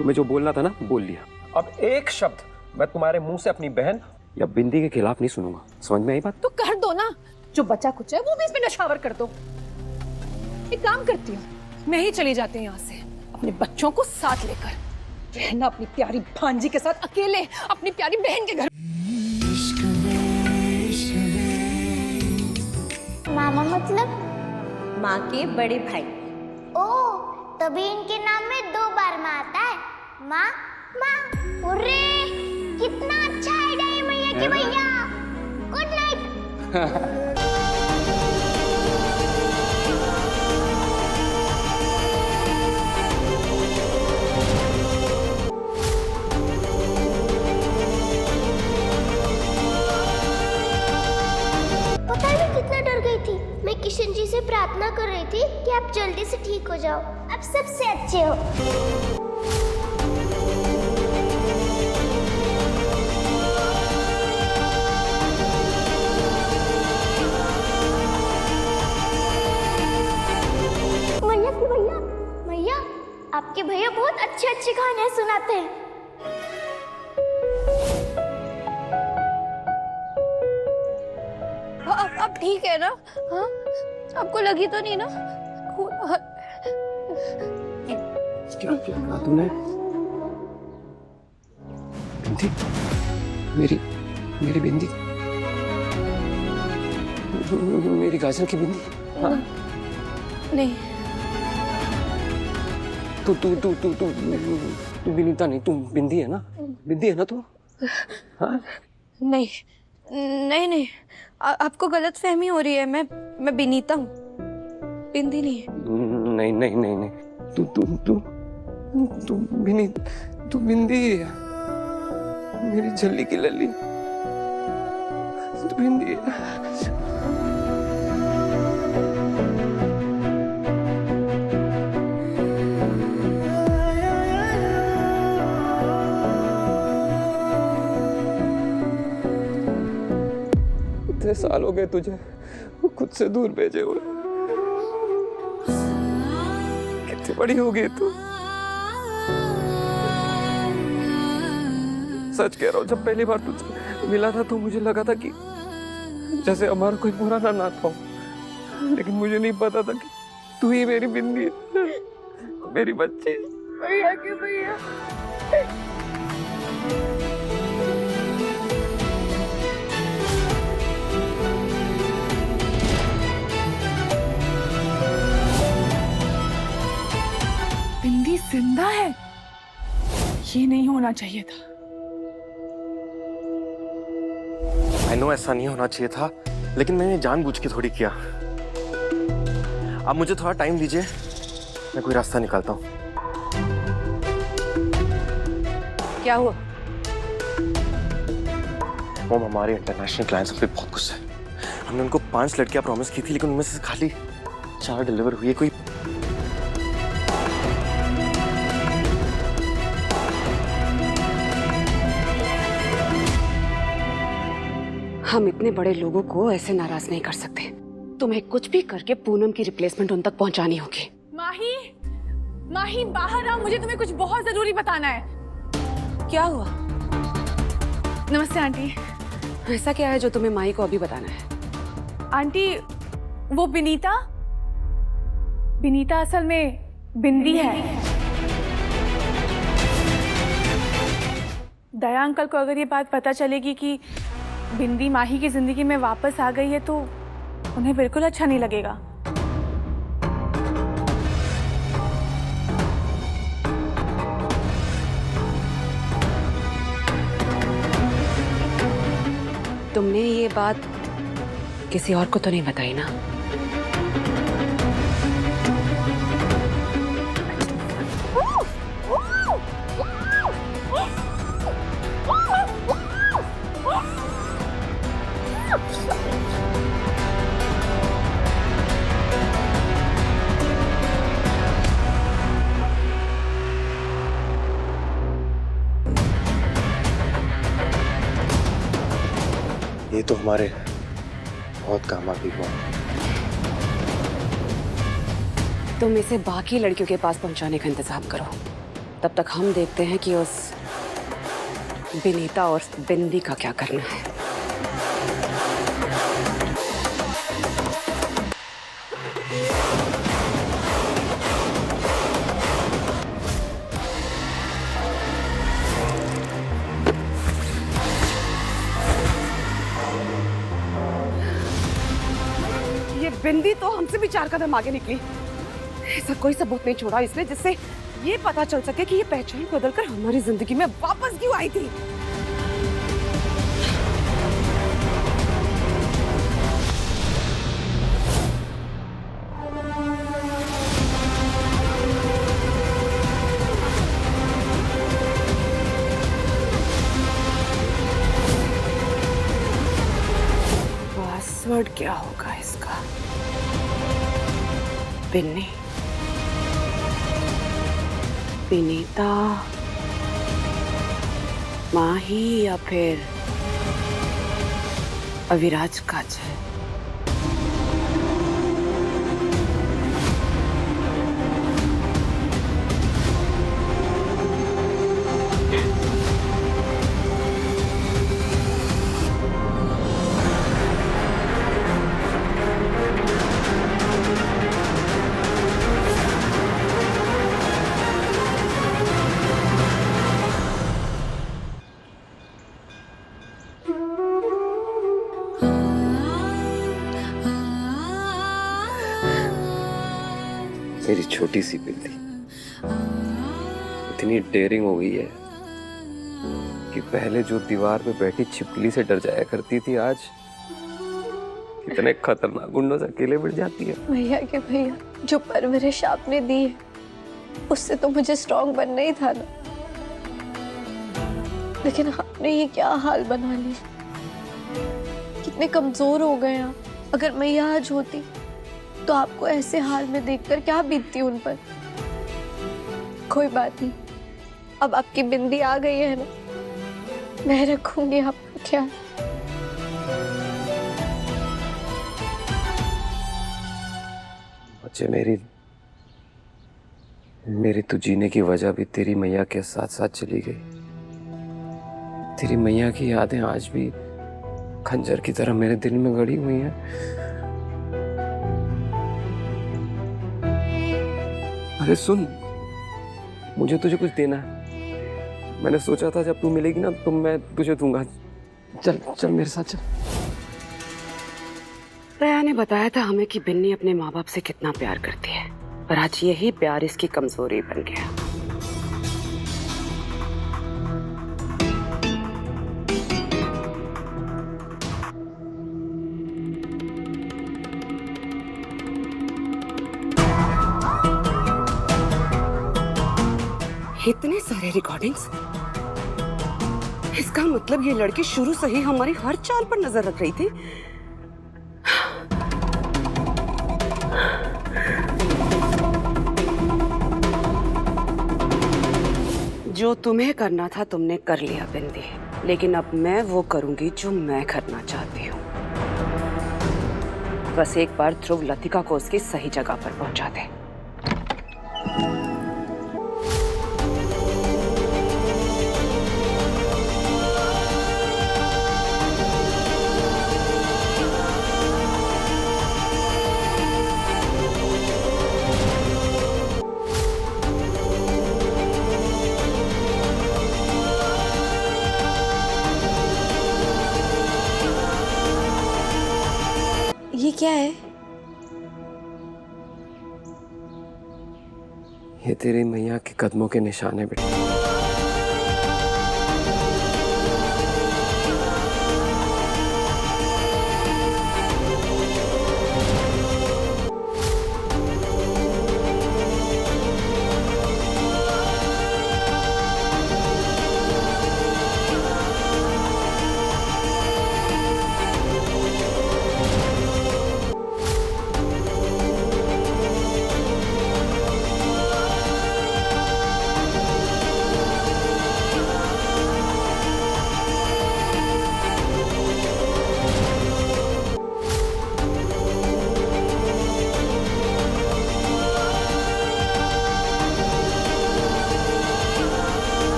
तुम्हें जो बोलना था ना बोल लिया। अब एक शब्द मैं तुम्हारे मुंह से अपनी बहन या बिंदी के खिलाफ नहीं सुनूंगा, समझ में आई बात? तो कर दो ना, जो बचा कुछ है वो भी इसमें नशावर कर दो। एक काम करती हूँ, मैं ही चली जाती हूँ यहाँ से अपने बच्चों को साथ लेकर, रहना अपनी प्यारी भांजी के साथ अकेले अपनी प्यारी बहन के घर। मामा मतलब माँ के बड़े भाई। ओ, तभी इनके नाम में 2 बार माँ आता है। माँ माँ। अरे कितना अच्छा आइडिया है मैया के भैया। Good night. पता नहीं कितना डर गई थी। मैं किशन जी से प्रार्थना कर रही थी कि आप जल्दी से ठीक हो जाओ, अब सबसे अच्छे हो। मैया की भैया, मैया आपके भैया बहुत अच्छे अच्छे कहानियां सुनाते हैं। अब ठीक है ना? हाँ, आपको लगी तो नहीं ना? क्या कहा तूने? बिंदी, मेरी बिंदी, मेरी गाजर की बिंदी। हाँ? नहीं, तू विनीता नहीं, तू बिंदी है ना? बिंदी है ना तू? हाँ? नहीं, नहीं, नहीं, आपको गलत फहमी हो रही है। मैं बिनीता हूँ, बिंदी नहीं है। नहीं नहीं नहीं नहीं, तू बिंदी है, मेरी झल्ली की लल्ली, तू बिंदी है। इतने साल हो गए तुझे खुद से दूर भेजे हुए, कितनी बड़ी हो गई तू। सच कह रहा हूँ, जब पहली बार तुझे मिला था तो मुझे लगा था कि जैसे हमारा कोई पुराना नाता हो, लेकिन मुझे नहीं पता था कि तू ही मेरी बिंदी है, मेरी बच्ची। भैया की भैया। बिंदी जिंदा है, ये नहीं होना चाहिए था। I know ऐसा नहीं होना चाहिए था, लेकिन मैंने जानबूझ के थोड़ी किया। अब मुझे थोड़ा टाइम दीजिए, मैं कोई रास्ता निकालता हूँ। क्या हुआ? वो हमारे इंटरनेशनल क्लाइंट्स पे बहुत गुस्सा है। हमने उनको 5 लड़कियां प्रॉमिस की थी, लेकिन उनमें से खाली 4 डिलीवर हुई है। कोई हम इतने बड़े लोगों को ऐसे नाराज नहीं कर सकते। तुम्हें कुछ भी करके पूनम की रिप्लेसमेंट उन तक पहुंचानी होगी। माही, माही बाहर आओ, मुझे तुम्हें कुछ बहुत जरूरी बताना है। क्या हुआ? नमस्ते आंटी। ऐसा क्या है जो तुम्हें माही को अभी बताना है? आंटी, वो बिनीता असल में बिंदी है। दया अंकल को अगर ये बात पता चलेगी कि बिंदी माही की जिंदगी में वापस आ गई है तो उन्हें बिल्कुल अच्छा नहीं लगेगा। तुमने ये बात किसी और को तो नहीं बताई ना? ये तो हमारे बहुत काम आ गई। तुम इसे बाकी लड़कियों के पास पहुंचाने का इंतजाम करो। तब तक हम देखते हैं कि उस विनीता और बिंदी का क्या करना है। ये बिंदी तो हमसे भी 4 कदम आगे निकली। ऐसा कोई सबूत नहीं छोड़ा इसने जिससे ये पता चल सके कि ये पहचान बदलकर हमारी जिंदगी में वापस क्यों आई थी। पासवर्ड क्या होगा इसका? बिन्नी, विनीता, माही या फिर अविराज काजल? मेरी छोटी सी बिल्ली इतनी डेयरिंग हो गई है कि पहले जो दीवार पे बैठी छिपकली से डर जाया करती थी, आज कितने खतरनाक गुंडों से अकेले बैठ जाती है। भैया जो परवरिश आपने दी है उससे तो मुझे स्ट्रॉन्ग बनना ही था ना, लेकिन आपने ये क्या हाल बना लिया। कितने कमजोर हो गए आप। अगर मैया आज होती तो आपको ऐसे हाल में देखकर क्या बीतती उन पर। कोई बात नहीं, अब आपकी बिंदी आ गई है ना, मैं रखूंगी आपका ख्याल। बच्चे, मेरी तो जीने की वजह भी तेरी मैया के साथ साथ चली गई। तेरी मैया की यादें आज भी खंजर की तरह मेरे दिल में गड़ी हुई हैं। अरे सुन, मुझे तुझे कुछ देना है। मैंने सोचा था जब तू मिलेगी ना तो मैं तुझे दूंगा। चल चल मेरे साथ चल। रया ने बताया था हमें कि बिन्नी अपने माँ बाप से कितना प्यार करती है, पर आज यही प्यार इसकी कमजोरी बन गया। इतने सारे रिकॉर्डिंग्स, इसका मतलब ये लड़की शुरू से ही हमारी हर चाल पर नजर रख रही थी। जो तुम्हें करना था तुमने कर लिया बिंदी, लेकिन अब मैं वो करूंगी जो मैं करना चाहती हूँ। बस एक बार ध्रुव लतिका को उसकी सही जगह पर पहुंचा दे। ये क्या है? ये तेरी मैया के कदमों के निशान है बेटा।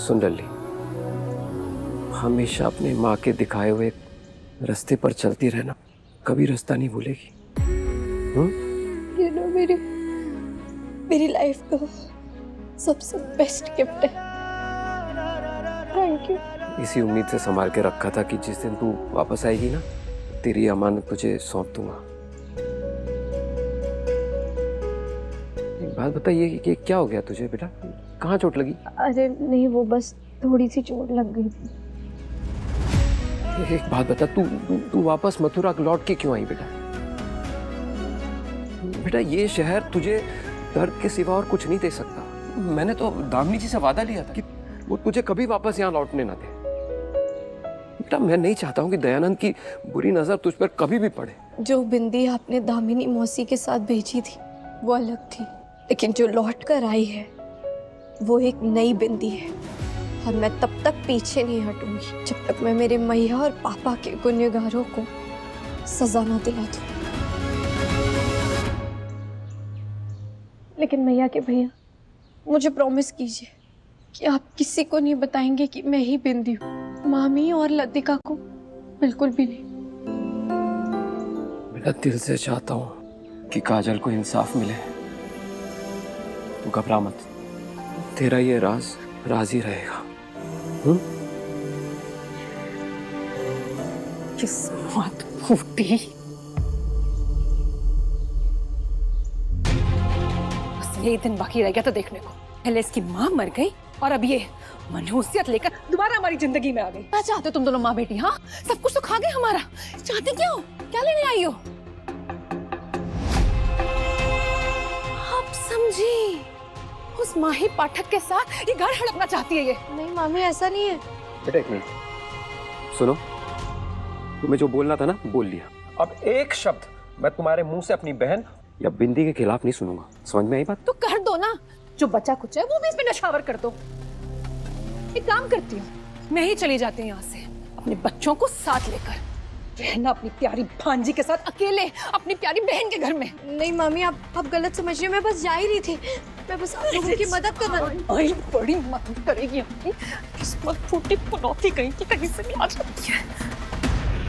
सुन लल्ली, हमेशा अपने माँ के दिखाए हुए रास्ते पर चलती रहना, कभी रास्ता नहीं भूलेगी। ये नो मेरी लाइफ का सबसे बेस्ट गिफ्ट है। Thank you. इसी उम्मीद से संभाल के रखा था कि जिस दिन तू वापस आएगी ना, तेरी अमानत तुझे सौंप दूंगा। एक बात बता, ये क्या हो गया तुझे बेटा? कहाँ चोट लगी? अरे नहीं, वो बस थोड़ी सी चोट लग गई थी। एक बात बता, तू वापस मथुरा लौट के क्यों आई बेटा? बेटा ये शहर तुझे दर्द के सिवा और कुछ नहीं दे सकता। मैंने तो दामिनी जी से वादा लिया था कि वो तुझे कभी वापस यहाँ लौटने ना दे। बेटा मैं नहीं चाहता हूँ कि दयानंद की बुरी नजर तुझ पर कभी भी पड़े। जो बिंदी आपने दामिनी मौसी के साथ भेजी थी वो अलग थी, लेकिन जो लौट कर आई है वो एक नई बिंदी है। और मैं तब तक पीछे नहीं हटूंगी जब तक मैं मेरे मैया और पापा के गुनहगारों को सजा ना दिला दूं। लेकिन मैया के भैया, मुझे प्रॉमिस कीजिए कि आप किसी को नहीं बताएंगे कि मैं ही बिंदी हूँ। मामी और लतिका को बिल्कुल भी नहीं। बेटा दिल से चाहता हूँ कि काजल को इंसाफ मिले। तू घबरा मत, तेरा ये राज ही रहेगा। किस्मत फूटी। बस यही दिन बाकी रह गया था देखने को। पहले इसकी माँ मर गई और अब ये मनहूसियत लेकर दोबारा हमारी जिंदगी में आ गई। क्या चाहते हो तुम दोनों माँ बेटी? हाँ, सब कुछ तो खा गए हमारा। चाहते क्या हो? क्या लेने आई हो? अब समझी, उस माही पाठक के साथ ये घर हड़पना चाहती है ये। नहीं मामी, ऐसा नहीं है। बेटा एक मिनट सुनो, तुम्हें जो बोलना था ना बोल लिया। अब एक शब्द मैं तुम्हारे मुंह से अपनी बहन या बिंदी के खिलाफ नहीं सुनूंगा। समझ में आई बात? तो कर दो ना, जो बचा कुछ है वो भी इसमें नशावर कर दो। एक काम करती हूँ, मैं ही चली जाती हूँ यहाँ से, अपने बच्चों को साथ लेकर रहना अपनी प्यारी भांजी के साथ अकेले अपनी प्यारी बहन के घर में। नहीं मामी, आप गलत समझ रही हो। मैं बस जा ही रही थी। मैं बस आप लोगों की मदद करना। आई बड़ी मदद करेगी अपनी। किस्मत फूटी पनौती कहीं की कहीं से भी आ जाती है।